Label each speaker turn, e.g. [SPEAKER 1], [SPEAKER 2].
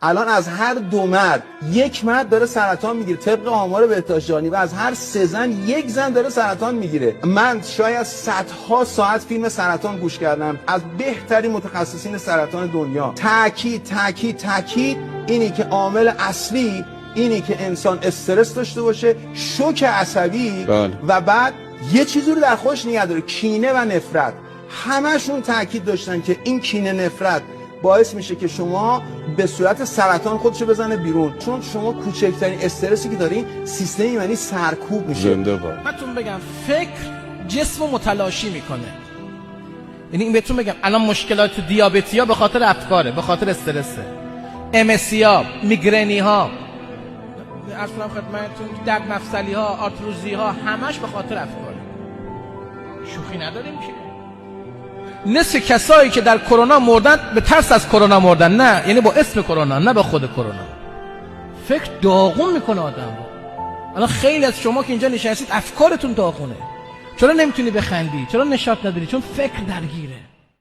[SPEAKER 1] الان از هر 2 مرد 1 مرد داره سرطان میگیره طبق آمار بهداشت جهانی و از هر 3 زن 1 زن داره سرطان میگیره. من شاید صدها ساعت فیلم سرطان گوش کردم از بهترین متخصصین سرطان دنیا. تاکید اینی که عامل اصلی اینی که انسان استرس داشته باشه، شوک عصبی و بعد یه چیزی رو در خودش نگه داره، کینه و نفرت. همشون تاکید داشتن که این کینه نفرت باعث میشه که شما به صورت سرطان خودشو بزنه بیرون، چون شما کوچکترین استرسی که دارین سیستم ایمنی سرکوب میشه.
[SPEAKER 2] من بهتون بگم فکر جسمو متلاشی میکنه. یعنی این بهتون بگم الان مشکلات دیابتی‌ها به خاطر افکاره، به خاطر استرسه. MSیا، میگرنی‌ها، اصلا خدمتتون درد مفصلی‌ها، آرتروزی‌ها، همش به خاطر افکاره. شوخی نداریم که. نصف کسایی که در کرونا مردن به ترس از کرونا مردن، نه یعنی با اسم کرونا، نه به خود کرونا. فکر داغون میکنه آدم. الان خیلی از شما که اینجا نشستید افکارتون داغونه. چرا نمیتونی بخندی؟ چرا نشاط نداری؟ چون فکر درگیره.